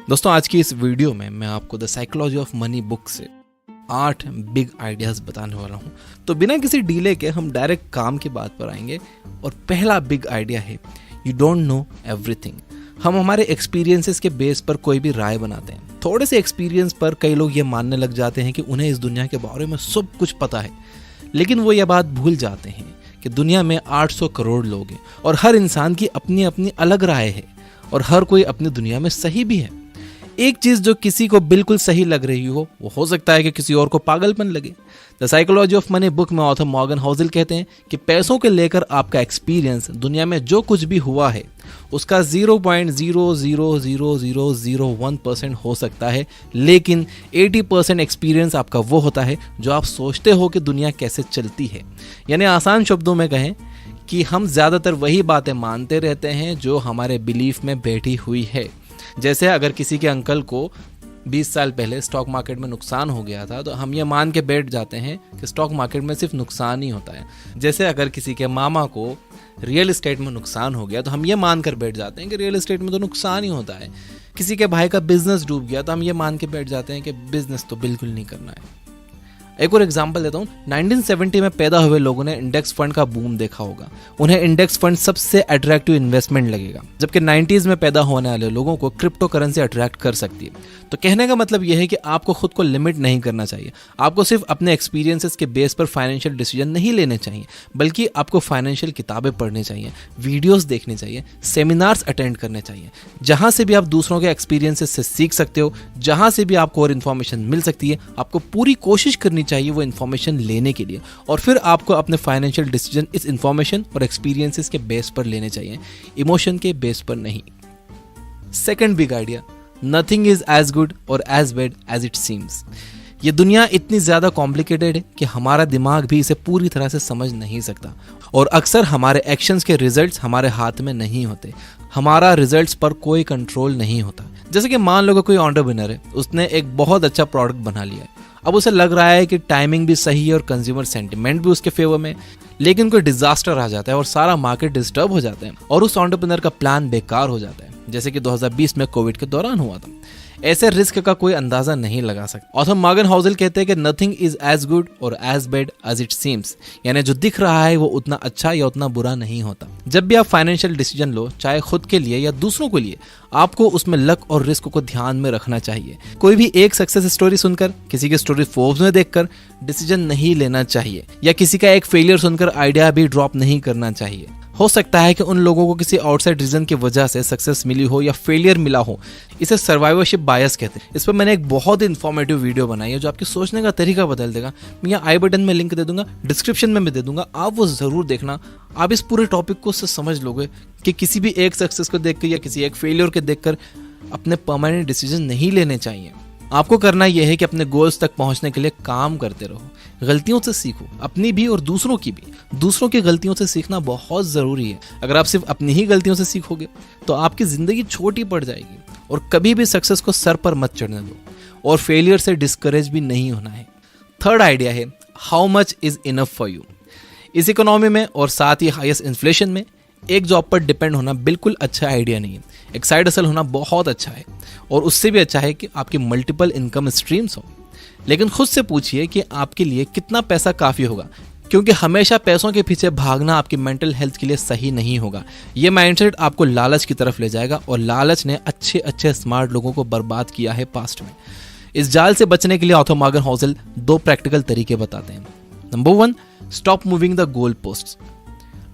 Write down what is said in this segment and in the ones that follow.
दोस्तों आज की इस वीडियो में मैं आपको the psychology of money book से 8 बिग आइडियाज बताने वाला हूं। तो बिना किसी डीले के हम डायरेक्ट काम की बात पर आएंगे। और पहला बिग आइडिया है यू डोंट नो एवरीथिंग। हम हमारे एक्सपीरियंसेस के बेस पर कोई भी राय बनाते हैं। थोड़े से एक्सपीरियंस पर कई लोग ये मानने लग जाते हैं कि उन्हें इस दुनिया के बारे में सब कुछ पता है, लेकिन वो ये बात भूल जाते हैं कि दुनिया में 800 करोड़ लोग हैं और हर इंसान की अपनी अपनी अलग राय है और हर कोई अपनी दुनिया में सही भी है। एक चीज जो किसी को बिल्कुल सही लग रही हो वो हो सकता है कि किसी और को पागलपन लगे। The psychology of money book में ऑथर मॉर्गन हाउसेल कहते हैं कि पैसों के लेकर आपका एक्सपीरियंस दुनिया में जो कुछ भी हुआ है उसका 0.0000001% हो सकता है, लेकिन 80% एक्सपीरियंस आपका वो होता है जो आप सोचते हो कि दुनिया कैसे चलती है। यानी आसान शब्दों में कहें कि हम ज़्यादातर वही बातें मानते रहते हैं जो हमारे बिलीफ में बैठी हुई है। जैसे अगर किसी के अंकल को 20 साल पहले स्टॉक मार्केट में नुकसान हो गया था तो हम ये मान के बैठ जाते हैं कि स्टॉक मार्केट में सिर्फ नुकसान ही होता है। जैसे अगर किसी के मामा को रियल एस्टेट में नुकसान हो गया तो हम ये मान कर बैठ जाते हैं कि रियल एस्टेट में तो नुकसान ही होता है। किसी के भाई का बिजनेस डूब गया तो हम ये मान के बैठ जाते हैं कि बिजनेस तो बिल्कुल नहीं करना है। एक और एग्जांपल देता हूँ। 1970 में पैदा हुए लोगों ने इंडेक्स फंड का बूम देखा होगा। उन्हें इंडेक्स फंड सबसे अट्रैक्टिव इन्वेस्टमेंट लगेगा, जबकि 90s में पैदा होने वाले लोगों को क्रिप्टो करेंसी अट्रैक्ट कर सकती है। तो कहने का मतलब यह है कि आपको खुद को लिमिट नहीं करना चाहिए। आपको सिर्फ अपने एक्सपीरियंसेस के बेस पर फाइनेंशियल डिसीजन नहीं लेने चाहिए, बल्कि आपको फाइनेंशियल किताबें पढ़नी चाहिए, वीडियोस देखनी चाहिए, सेमिनार्स अटेंड करने चाहिए, जहां से भी आप दूसरों के एक्सपीरियंसेस से सीख सकते हो, जहां से भी आपको और इन्फॉर्मेशन मिल सकती है। आपको पूरी कोशिश करनी चाहिए वो इन्फॉर्मेशन लेने के लिए, और फिर आपको अपने फाइनेंशियल डिसीजन इस इन्फॉर्मेशन और एक्सपीरियंसेस के बेस पर लेने चाहिए, इमोशन के बेस पर नहीं। Second big idea, nothing is as good और as bad as it seems. ये दुनिया इतनी ज्यादा कॉम्प्लिकेटेड है कि हमारा दिमाग भी इसे पूरी तरह से समझ नहीं सकता, और अक्सर हमारे एक्शंस के रिजल्ट्स हमारे हाथ में नहीं होते। हमारा रिजल्ट्स पर कोई कंट्रोल नहीं होता। जैसे कि मान लो कि कोई एंटरप्रेन्योर है, उसने एक बहुत अच्छा प्रोडक्ट बना लिया है। अब उसे लग रहा है कि टाइमिंग भी सही है और कंज्यूमर सेंटिमेंट भी उसके फेवर में, लेकिन कोई डिजास्टर आ जाता है और सारा मार्केट डिस्टर्ब हो जाता है और उस एंटरप्रेन्योर का प्लान बेकार हो जाता है, जैसे कि 2020 में कोविड के दौरान हुआ था। ऐसे रिस्क का कोई अंदाजा नहीं लगा सकता। ऑथर मॉर्गन हाउसेल कहते हैं कि नथिंग इज एज गुड और as bad as it seems, यानी जो दिख रहा है वो उतना अच्छा या उतना बुरा नहीं होता। जब भी आप फाइनेंशियल डिसीजन लो, चाहे खुद के लिए या दूसरों के लिए, आपको उसमें लक और रिस्क को ध्यान में रखना चाहिए। कोई भी एक सक्सेस स्टोरी सुनकर, किसी की स्टोरी फोर्ब्स में देखकर डिसीजन नहीं लेना चाहिए, या किसी का एक फेलियर सुनकर आइडिया भी ड्रॉप नहीं करना चाहिए। हो सकता है कि उन लोगों को किसी आउटसाइड रीजन की वजह से सक्सेस मिली हो या फेलियर मिला हो। इसे सर्वाइवरशिप बायस कहते हैं। इस पर मैंने एक बहुत इन्फॉर्मेटिव वीडियो बनाई है जो आपके सोचने का तरीका बदल देगा। मैं यहाँ आई बटन में लिंक दे दूंगा, डिस्क्रिप्शन में भी दे दूंगा, आप वो जरूर देखना। आप इस पूरे टॉपिक को उससे समझ लोगे कि किसी भी एक सक्सेस को देखकर या किसी एक फेलियर को देखकर अपने परमानेंट डिसीजन नहीं लेने चाहिए। आपको करना यह है कि अपने गोल्स तक पहुंचने के लिए काम करते रहो, गलतियों से सीखो, अपनी भी और दूसरों की भी। दूसरों की गलतियों से सीखना बहुत जरूरी है। अगर आप सिर्फ अपनी ही गलतियों से सीखोगे तो आपकी जिंदगी छोटी पड़ जाएगी। और कभी भी सक्सेस को सर पर मत चढ़ने दो, और फेलियर से डिस्करेज भी नहीं होना है। थर्ड आइडिया है how much is enough for you. इस इकोनॉमी में और साथ ही हाईएस्ट इन्फ्लेशन में एक जॉब पर डिपेंड होना बिल्कुल अच्छा आइडिया नहीं है। एक साइड हसल होना बहुत अच्छा है, और उससे भी अच्छा है कि आपकी मल्टीपल इनकम स्ट्रीम्स हो। लेकिन खुद से पूछिए कि आपके लिए कितना पैसा काफ़ी होगा, क्योंकि हमेशा पैसों के पीछे भागना आपकी मेंटल हेल्थ के लिए सही नहीं होगा। ये माइंडसेट आपको लालच की तरफ ले जाएगा, और लालच ने अच्छे अच्छे स्मार्ट लोगों को बर्बाद किया है पास्ट में। इस जाल से बचने के लिए ऑथर मॉर्गन हाउसेल 2 प्रैक्टिकल तरीके बताते हैं। Number 1, stop moving the goal posts.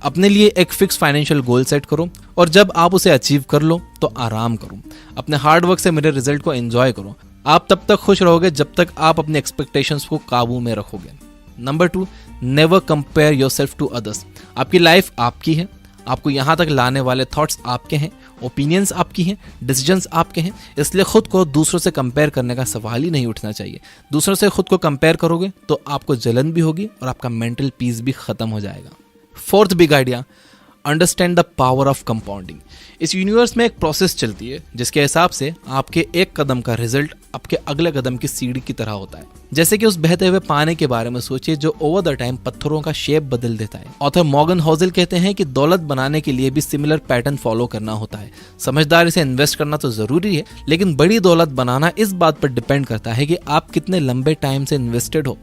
अपने लिए एक फिक्स फाइनेंशियल गोल सेट करो, और जब आप उसे अचीव कर लो तो आराम करो। अपने हार्ड वर्क से मिले रिजल्ट को एंजॉय करो। आप तब तक खुश रहोगे जब तक आप अपने एक्सपेक्टेशंस को काबू में रखोगे। Number 2, never compare yourself to others. आपकी लाइफ आपकी है, आपको यहाँ तक लाने वाले थॉट्स आपके हैं, ओपिनियंस आपकी हैं, डिसीजंस आपके हैं, इसलिए खुद को दूसरों से कंपेयर करने का सवाल ही नहीं उठना चाहिए। दूसरों से खुद को कंपेयर करोगे तो आपको जलन भी होगी और आपका मेंटल पीस भी खत्म हो जाएगा। Fourth big idea, understand the power of compounding. इस यूनिवर्स में एक प्रोसेस चलती है जिसके हिसाब से आपके एक कदम का रिजल्ट आपके अगले कदम की सीढ़ी की तरह होता है। जैसे कि उस बहते हुए पानी के बारे में सोचिए जो ओवर द टाइम पत्थरों का शेप बदल देता है। ऑथर मॉर्गन होज़ल कहते हैं कि दौलत बनाने के लिए भी सिमिलर पैटर्न फॉलो करना होता है। समझदारी से इन्वेस्ट करना तो जरूरी है, लेकिन बड़ी दौलत बनाना इस बात पर डिपेंड करता है कि आप कितने लंबे टाइम से इन्वेस्टेड हो।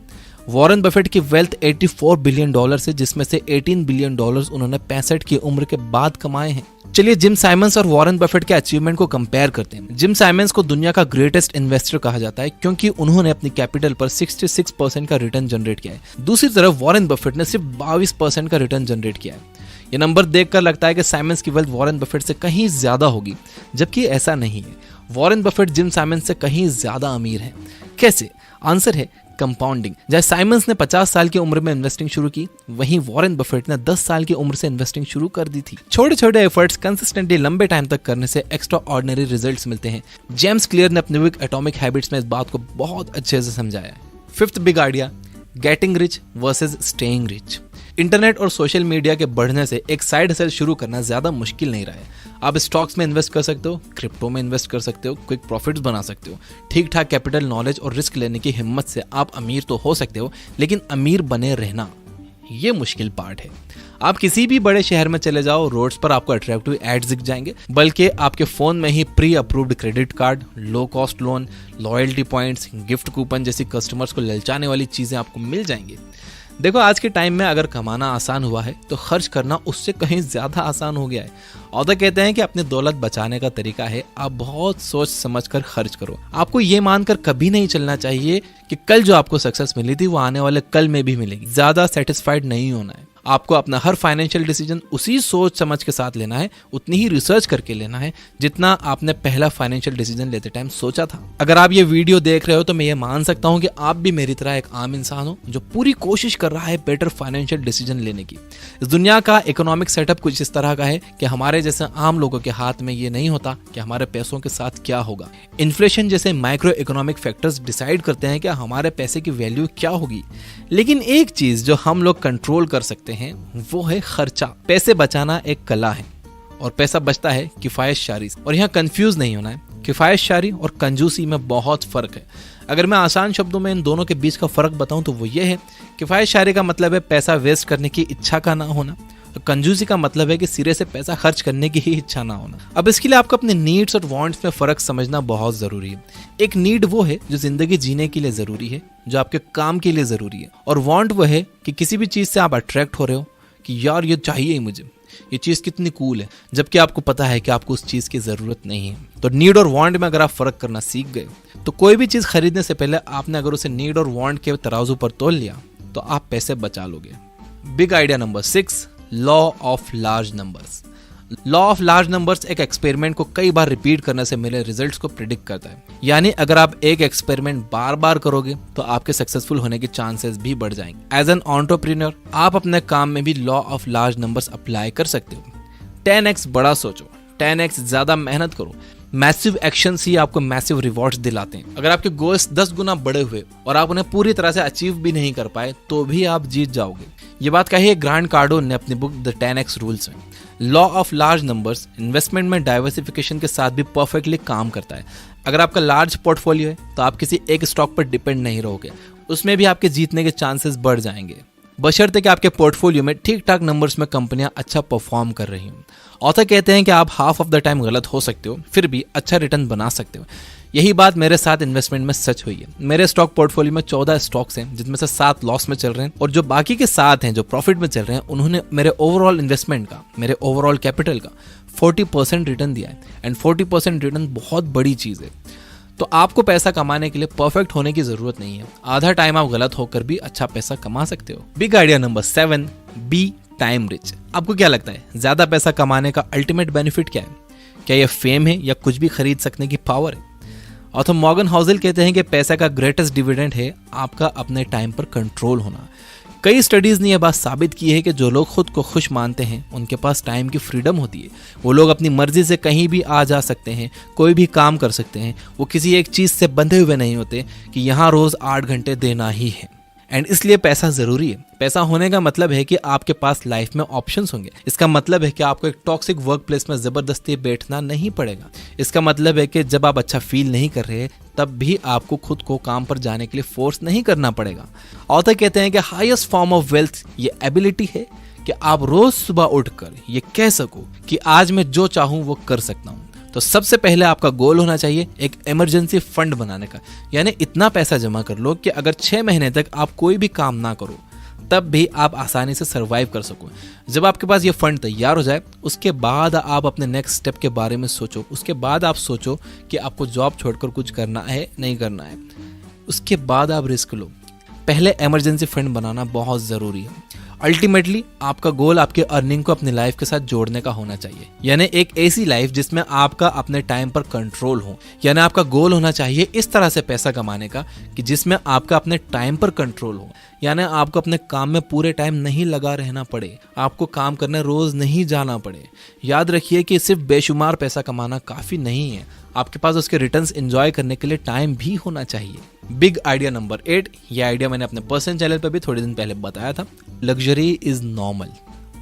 वॉरेन बफेट की वेल्थ $84 बिलियन से, जिसमें से $18 बिलियन उन्होंने 65 की उम्र के बाद कमाए हैं। चलिए जिम साइमंस और वॉरेन बफेट के अचीवमेंट को कंपेयर करते हैं। जिम साइमंस को दुनिया का ग्रेटेस्ट इन्वेस्टर कहा जाता है क्योंकि उन्होंने अपनी कैपिटल पर 66% का रिटर्न जनरेट किया है। दूसरी तरफ वॉरेन बफेट ने सिर्फ 22% का रिटर्न जनरेट किया है। ये नंबर देखकर लगता है कि साइमंस की वेल्थ वॉरेन बफेट से कहीं ज्यादा होगी, जबकि ऐसा नहीं है। वॉरेन बफेट जिम साइमंस से कहीं ज्यादा अमीर है। कैसे? आंसर है कंपाउंडिंग। जैसे साइमंस ने 50 साल की उम्र में इन्वेस्टिंग शुरू की, वहीं वॉरेन बफेट ने 10 साल की उम्र से इन्वेस्टिंग शुरू कर दी थी। छोटे छोटे एफर्ट्स कंसिस्टेंटली लंबे टाइम तक करने से एक्स्ट्रा ऑर्डिनरी रिजल्ट्स मिलते हैं। जेम्स क्लियर ने अपने बुक एटॉमिक हैबिट्स में इस बात को बहुत अच्छे से समझाया है। Fifth big idea, getting rich versus staying rich. Internet और सोशल मीडिया के बढ़ने से एक साइड हसल शुरू करना ज्यादा मुश्किल नहीं रहा है। आप स्टॉक्स में इन्वेस्ट कर सकते हो, क्रिप्टो में इन्वेस्ट कर सकते हो, क्विक प्रॉफिट्स बना सकते हो। ठीक ठाक कैपिटल, नॉलेज और रिस्क लेने की हिम्मत से आप अमीर तो हो सकते हो, लेकिन अमीर बने रहना ये मुश्किल पार्ट है। आप किसी भी बड़े शहर में चले जाओ, रोड्स पर आपको अट्रैक्टिव एड्स दिख जाएंगे, बल्कि आपके फोन में ही pre approved credit card, low cost loan, loyalty points, gift coupon जैसी कस्टमर्स को ललचाने वाली चीजें आपको मिल जाएंगी। देखो आज के टाइम में अगर कमाना आसान हुआ है तो खर्च करना उससे कहीं ज्यादा आसान हो गया है। ऑथर कहते हैं कि अपनी दौलत बचाने का तरीका है आप बहुत सोच समझकर खर्च करो। आपको ये मानकर कभी नहीं चलना चाहिए कि कल जो आपको सक्सेस मिली थी वो आने वाले कल में भी मिलेगी। ज्यादा सेटिस्फाइड नहीं होना है। आपको अपना हर फाइनेंशियल डिसीजन उसी सोच समझ के साथ लेना है, उतनी ही रिसर्च करके लेना है जितना आपने पहला फाइनेंशियल डिसीजन लेते टाइम सोचा था। अगर आप ये वीडियो देख रहे हो तो मैं ये मान सकता हूँ कि आप भी मेरी तरह एक आम इंसान हो जो पूरी कोशिश कर रहा है बेटर फाइनेंशियल डिसीजन लेने की। इस दुनिया का इकोनॉमिक सेटअप कुछ इस तरह का है कि हमारे जैसे आम लोगों के हाथ में ये नहीं होता कि हमारे पैसों के साथ क्या होगा। इन्फ्लेशन जैसे माइक्रो इकोनॉमिक फैक्टर्स डिसाइड करते हैं कि हमारे पैसे की वैल्यू क्या होगी, लेकिन एक चीज जो हम लोग कंट्रोल कर सकते हैं वो है खर्चा। पैसे बचाना एक कला है और पैसा बचता है किफायतशारी से। और यहाँ कंफ्यूज नहीं होना है, किफायतशारी और कंजूसी में बहुत फर्क है। अगर मैं आसान शब्दों में इन दोनों के बीच का फर्क बताऊं तो वो ये है, किफायतशारी का मतलब है पैसा वेस्ट करने की इच्छा का ना होना, और कंजूसी का मतलब है कि सिरे से पैसा खर्च करने की ही इच्छा ना होना। अब इसके लिए आपको अपने नीड्स और वांट्स में फर्क समझना बहुत जरूरी है। एक नीड वो है जो जिंदगी जीने के लिए जरूरी है, जो आपके काम के लिए जरूरी है, और वांट वो है कि किसी भी चीज से आप अट्रैक्ट हो रहे हो कि यार ये चाहिए ही मुझे, ये चीज कितनी कूल है, जबकि आपको पता है कि आपको उस चीज की जरूरत नहीं है। तो नीड और वांट में अगर आप फर्क करना सीख गए तो कोई भी चीज खरीदने से पहले आपने अगर उसे नीड और वांट के तराजू पर तोल लिया तो आप पैसे बचा लोगे। Big idea number 6, law of large numbers. Law of large numbers एक एक्सपेरिमेंट को कई बार रिपीट करने से मिले रिजल्ट्स को प्रिडिक्ट करता है। यानी अगर आप एक एक्सपेरिमेंट बार बार करोगे तो आपके सक्सेसफुल होने के चांसेस भी बढ़ जाएंगे। एज एन एंटरप्रेन्योर आप अपने काम में भी law of large numbers apply कर सकते हो। 10x बड़ा सोचो, 10x ज्यादा मेहनत करो। मैसिव एक्शंस ही आपको मैसिव रिवॉर्ड्स दिलाते हैं। अगर आपके गोल्स 10 गुना बड़े हुए और आप उन्हें पूरी तरह से अचीव भी नहीं कर पाए तो भी आप जीत जाओगे। ये बात कही है ग्रांट कार्डोन ने अपनी बुक द 10x रूल्स में। Law of large numbers investment में डाइवर्सिफिकेशन के साथ भी परफेक्टली काम करता है। अगर आपका लार्ज पोर्टफोलियो है तो आप किसी एक स्टॉक पर डिपेंड नहीं रहोगे, उसमें भी आपके जीतने के चांसेस बढ़ जाएंगे, बशर्ते कि आपके पोर्टफोलियो में ठीक ठाक नंबर्स में कंपनियां अच्छा परफॉर्म कर रही हों। ऑथर कहते हैं कि आप हाफ ऑफ द टाइम गलत हो सकते हो, फिर भी अच्छा रिटर्न बना सकते हो। यही बात मेरे साथ इन्वेस्टमेंट में सच हुई है। मेरे स्टॉक पोर्टफोलियो में 14 स्टॉक्स हैं, जिसमें से 7 लॉस में चल रहे हैं, और जो बाकी के 7 हैं जो प्रॉफिट में चल रहे हैं, उन्होंने मेरे ओवरऑल इन्वेस्टमेंट का, मेरे ओवरऑल कैपिटल का 40% रिटर्न दिया है। एंड 40% रिटर्न बहुत बड़ी चीज है। तो आपको पैसा कमाने के लिए परफेक्ट होने की जरूरत नहीं है। आधा टाइम आप गलत होकर भी अच्छा पैसा कमा सकते हो। Big idea number 7, be time rich. आपको क्या लगता है ज्यादा पैसा कमाने का अल्टीमेट बेनिफिट क्या है? क्या यह फेम है या कुछ भी खरीद सकने की पावर है? ऑथर मॉर्गन होज़ल कहते हैं कि पैसा का ग्रेटेस्ट डिविडेंड है आपका अपने टाइम पर कंट्रोल होना। कई स्टडीज ने यह बात साबित की है कि जो लोग खुद को खुश मानते हैं उनके पास टाइम की फ्रीडम होती है। वो लोग अपनी मर्जी से कहीं भी आ जा सकते हैं, कोई भी काम कर सकते हैं। वो किसी एक चीज से बंधे हुए नहीं होते कि यहाँ रोज 8 घंटे देना ही है। एंड इसलिए पैसा जरूरी है। पैसा होने का मतलब है कि आपके पास लाइफ में ऑप्शंस होंगे। इसका मतलब है कि आपको एक टॉक्सिक वर्क प्लेस में जबरदस्ती बैठना नहीं पड़ेगा। इसका मतलब है कि जब आप अच्छा फील नहीं कर रहे तब भी आपको खुद को काम पर जाने के लिए फोर्स नहीं करना पड़ेगा। ऑथर कहते हैं कि हाईएस्ट फॉर्म ऑफ वेल्थ ये एबिलिटी है कि आप रोज सुबह उठकर ये कह सको कि आज मैं जो चाहूं वो कर सकता हूं। तो सबसे पहले आपका गोल होना चाहिए एक इमरजेंसी फंड बनाने का, यानी इतना पैसा जमा कर लो कि अगर 6 महीने तक आप कोई भी काम ना करो तब भी आप आसानी से सरवाइव कर सको। जब आपके पास ये फंड तैयार हो जाए उसके बाद आप अपने नेक्स्ट स्टेप के बारे में सोचो। उसके बाद आप सोचो कि आपको जॉब छोड़कर कुछ करना है नहीं करना है, उसके बाद आप रिस्क लो। पहले इमरजेंसी फंड बनाना बहुत ज़रूरी है। अल्टीमेटली आपका गोल आपके अर्निंग को अपनी लाइफ के साथ जोड़ने का होना चाहिए, यानी एक ऐसी लाइफ जिसमें आपका अपने टाइम पर कंट्रोल हो। यानी आपका गोल होना चाहिए इस तरह से पैसा कमाने का कि जिसमें आपका अपने टाइम पर कंट्रोल हो, यानी आपको अपने काम में पूरे टाइम नहीं लगा रहना पड़े, आपको काम करने रोज नहीं जाना पड़े। याद रखिए कि सिर्फ बेशुमार पैसा कमाना काफ़ी नहीं है, आपके पास उसके रिटर्न्स एंजॉय करने के लिए टाइम भी होना चाहिए। बिग आइडिया नंबर 8, ये आइडिया मैंने अपने पर्सनल चैनल पर भी थोड़े दिन पहले बताया था। Luxury is normal.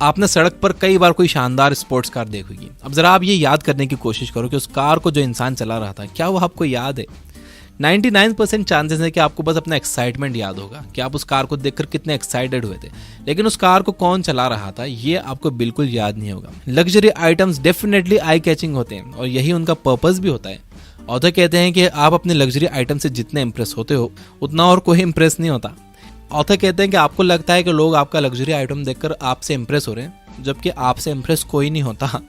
आपने सड़क पर कई बार कोई शानदार स्पोर्ट्स कार देखी होगी। अब जरा आप ये याद करने की कोशिश करो कि उस कार को जो इंसान चला रहा था क्या वो आपको याद है। 99% चांसेस है कि आपको बस अपना एक्साइटमेंट याद होगा कि आप उस कार को देखकर कितने एक्साइटेड हुए थे, लेकिन उस कार को कौन चला रहा था ये आपको बिल्कुल याद नहीं होगा। Luxury items definitely eye catching होते हैं और यही उनका पर्पस भी होता है। ऑथर कहते हैं कि आप अपने लग्जरी आइटम से जितने इंप्रेस होते हो उतना और कोई इंप्रेस नहीं होता। ऑथर कहते हैं कि आपको लगता है कि लोग आपका लग्जरी आइटम देखकर आपसे इंप्रेस हो रहे हैं, जबकि आपसे इंप्रेस कोई नहीं होता।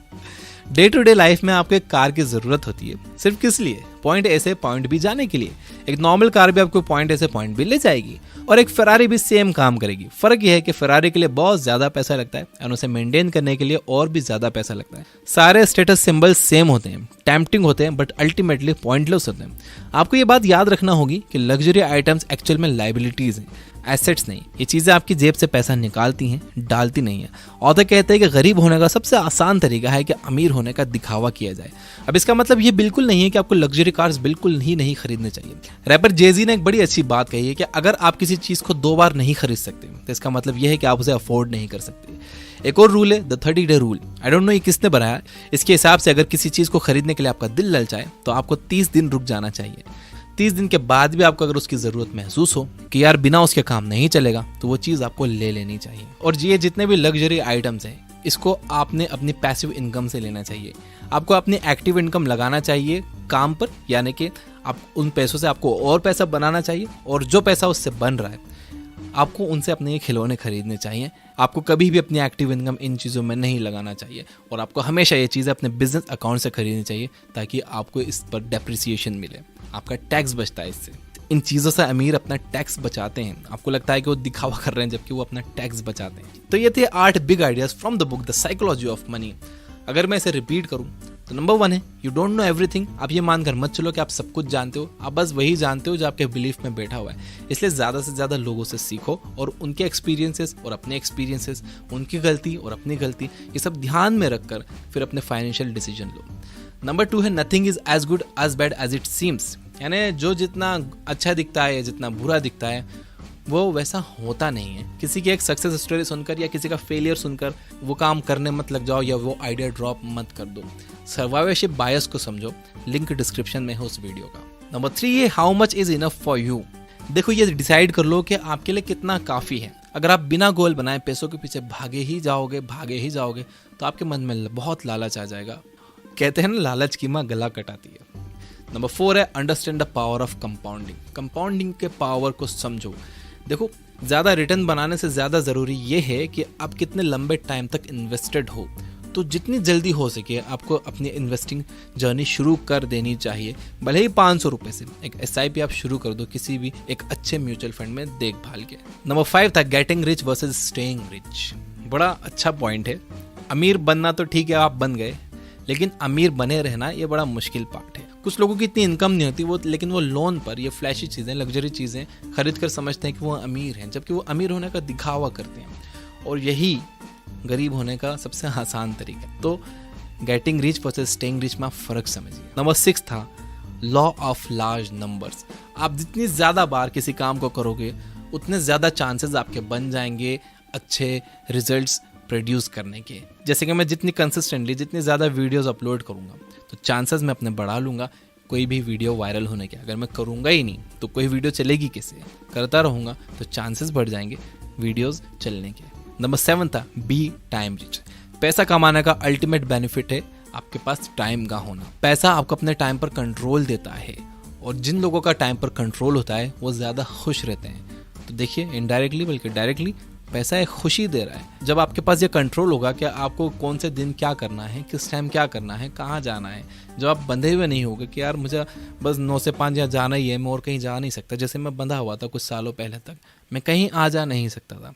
डे टू डे लाइफ में आपको एक कार की जरूरत होती है, सिर्फ किस लिए? पॉइंट ए से पॉइंट बी जाने के लिए। एक नॉर्मल कार भी आपको पॉइंट ए से पॉइंट बी ले जाएगी और एक फेरारी भी सेम काम करेगी। फर्क यह है कि फेरारी के लिए बहुत ज्यादा पैसा लगता है और उसे मेंटेन करने के लिए और भी ज्यादा पैसा लगता है। सारे स्टेटस सिंबल सेम होते हैं, टेम्पटिंग होते हैं, बट अल्टीमेटली पॉइंटलेस होते हैं। आपको ये बात याद रखना होगी कि लग्जरी आइटम्स एक्चुअल में लाइबिलिटीज हैं, एसेट्स नहीं। ये चीजें आपकी जेब से पैसा निकालती हैं, डालती नहीं है। ऑथर कहते हैं कि गरीब होने का सबसे आसान तरीका है कि अमीर होने का दिखावा किया जाए। अब इसका मतलब ये बिल्कुल नहीं है कि आपको लग्जरी कार्स बिल्कुल ही नहीं खरीदने चाहिए। रैपर जेजी ने एक बड़ी अच्छी बात कही है कि अगर आप किसी चीज को 2 बार नहीं खरीद सकते तो इसका मतलब यह है कि आप उसे अफोर्ड नहीं कर सकते। एक और रूल है the 30 day rule. I don't know ये किसने बनाया। इसके हिसाब से अगर किसी चीज को खरीदने के लिए आपका दिल ललचाए तो आपको 30 दिन रुक जाना चाहिए। 30 दिन के बाद भी आपको अगर उसकी जरूरत महसूस हो कि यार बिना उसके काम नहीं चलेगा, तो वो चीज आपको ले लेनी चाहिए। और ये जितने भी लग्जरी आइटम्स हैं इसको आपने अपनी पैसिव इनकम से लेना चाहिए। आपको अपनी एक्टिव इनकम लगाना चाहिए काम पर, यानी कि आप उन पैसों से आपको और पैसा बनाना चाहिए और जो पैसा उससे बन रहा है आपको उनसे अपने ये खिलौने खरीदने चाहिए। आपको कभी भी अपनी एक्टिव इनकम इन चीज़ों में नहीं लगाना चाहिए और आपको हमेशा ये चीज़ें अपने बिजनेस अकाउंट से खरीदनी चाहिए ताकि आपको इस पर डेप्रिसिएशन मिले। आपका टैक्स बचता है इससे। इन चीज़ों से अमीर अपना टैक्स बचाते हैं। आपको लगता है कि वो दिखावा कर रहे हैं जबकि वो अपना टैक्स बचाते हैं। तो ये थे 8 big ideas from the book the psychology of money. अगर मैं इसे रिपीट करूं तो नंबर 1 है यू डोंट नो एवरीथिंग। आप ये मानकर मत चलो कि आप सब कुछ जानते हो, आप बस वही जानते हो जो आपके बिलीफ में बैठा हुआ है। इसलिए ज़्यादा से ज़्यादा लोगों से सीखो और उनके एक्सपीरियंसेस और अपने एक्सपीरियंसेस, उनकी गलती और अपनी गलती, ये सब ध्यान में रखकर फिर अपने फाइनेंशियल डिसीजन लो। नंबर 2 है nothing is as good as bad as it seems. यानी जो जितना अच्छा दिखता है, जितना बुरा दिखता है वो वैसा होता नहीं है। किसी की एक सक्सेस स्टोरी सुनकर या किसी का फेलियर सुनकर वो काम करने मत लग जाओ या वो आइडिया ड्रॉप मत कर दो। सर्वाइवरशिप बायस को समझो, लिंक डिस्क्रिप्शन में है उस वीडियो का। नंबर 3 है how much is enough for you. देखो ये डिसाइड कर लो कि आपके लिए कितना काफ़ी है। अगर आप बिना गोल बनाए पैसों के पीछे भागे ही जाओगे तो आपके मन में बहुत लालच आ जाएगा। कहते हैं ना लालच की माँ गला कटाती है। नंबर 4 है understand the power of compounding. Compounding के पावर को समझो। देखो ज़्यादा रिटर्न बनाने से ज़्यादा ज़रूरी ये है कि आप कितने लंबे टाइम तक इन्वेस्टेड हो। तो जितनी जल्दी हो सके आपको अपनी इन्वेस्टिंग जर्नी शुरू कर देनी चाहिए। भले ही 500 रुपये से एक SIP आप शुरू कर दो किसी भी एक अच्छे म्यूचुअल फंड में देखभाल के। नंबर 5 था getting rich versus staying rich. बड़ा अच्छा पॉइंट है। अमीर बनना तो ठीक है, आप बन गए, लेकिन अमीर बने रहना ये बड़ा मुश्किल पार्ट है। कुछ लोगों की इतनी इनकम नहीं होती लेकिन वो लोन पर ये फ्लैशी चीज़ें, लग्जरी चीज़ें खरीद कर समझते हैं कि वो अमीर हैं, जबकि वो अमीर होने का दिखावा करते हैं और यही गरीब होने का सबसे आसान तरीका है। तो getting rich versus staying rich में आप फ़र्क समझिए। नंबर 6 था लॉ ऑफ लार्ज नंबर्स। आप जितनी ज़्यादा बार किसी काम को करोगे उतने ज़्यादा चांसेस आपके बन जाएंगे अच्छे रिजल्ट्स प्रोड्यूस करने के। जैसे कि मैं जितनी कंसिस्टेंटली जितनी ज़्यादा वीडियोस अपलोड करूँगा तो चांसेस मैं अपने बढ़ा लूँगा कोई भी वीडियो वायरल होने के। अगर मैं करूँगा ही नहीं तो कोई वीडियो चलेगी कैसे? करता रहूँगा तो चांसेस बढ़ जाएंगे वीडियोस चलने के। नंबर 7 था बी टाइम रिच। पैसा कमाने का अल्टीमेट बेनिफिट है आपके पास टाइम का होना। पैसा आपको अपने टाइम पर कंट्रोल देता है और जिन लोगों का टाइम पर कंट्रोल होता है वो ज़्यादा खुश रहते हैं। तो देखिए इनडायरेक्टली बल्कि डायरेक्टली पैसा एक खुशी दे रहा है। जब आपके पास ये कंट्रोल होगा कि आपको कौन से दिन क्या करना है, किस टाइम क्या करना है, कहाँ जाना है, जब आप बंधे हुए नहीं होगे कि यार मुझे बस 9 से 5 यहाँ जाना ही है, मैं और कहीं जा नहीं सकता। जैसे मैं बंधा हुआ था कुछ सालों पहले तक, मैं कहीं आ जा नहीं सकता था,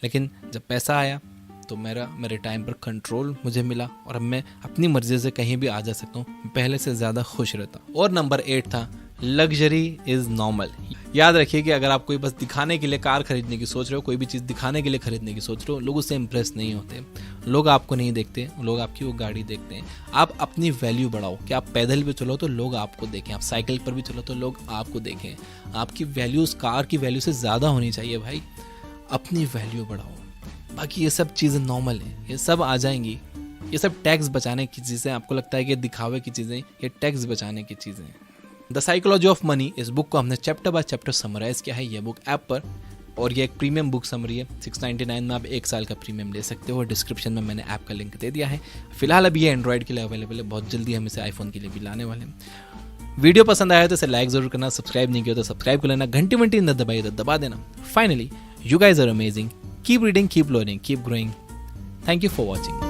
लेकिन जब पैसा आया तो मेरे टाइम पर कंट्रोल मुझे मिला और अब मैं अपनी मर्जी से कहीं भी आ जा सकता हूँ, पहले से ज़्यादा खुश रहता हूँ। और नंबर 8 था लग्जरी इज़ नॉर्मल। याद रखिए कि अगर आप कोई बस दिखाने के लिए कार खरीदने की सोच रहे हो, कोई भी चीज़ दिखाने के लिए खरीदने की सोच रहे हो, लोग उससे इम्प्रेस नहीं होते, लोग आपको नहीं देखते, लोग आपकी वो गाड़ी देखते हैं। आप अपनी वैल्यू बढ़ाओ कि आप पैदल भी चलो तो लोग आपको देखें, आप साइकिल पर भी चलो तो लोग आपको देखें। आपकी वैल्यू उस कार की वैल्यू से ज़्यादा होनी चाहिए भाई। अपनी वैल्यू बढ़ाओ, बाकी ये सब चीज़ें नॉर्मल है, ये सब आ जाएंगी। ये सब टैक्स बचाने की चीज़ें, आपको लगता है कि दिखावे की चीज़ें, ये टैक्स बचाने की चीज़ें हैं। द साइकोलॉजी ऑफ मनी, इस बुक को हमने चैप्टर बाय चैप्टर समराइज किया है ये बुक ऐप पर, और ये एक प्रीमियम बुक समरी है। 699 में आप 1 साल का प्रीमियम ले सकते हो। डिस्क्रिप्शन में मैंने ऐप का लिंक दे दिया है। फिलहाल अभी ये एंड्रॉइड के लिए अवेलेबल है, बहुत जल्दी हम इसे आईफोन के लिए भी लाने वाले हैं। वीडियो पसंद आया तो इसे लाइक जरूर करना, सब्सक्राइब नहीं किया तो सब्सक्राइब कर लेना, घंटी न दबाइए तो दबा देना। Finally, you guys are amazing, keep reading, keep learning, keep growing. Thank you for watching.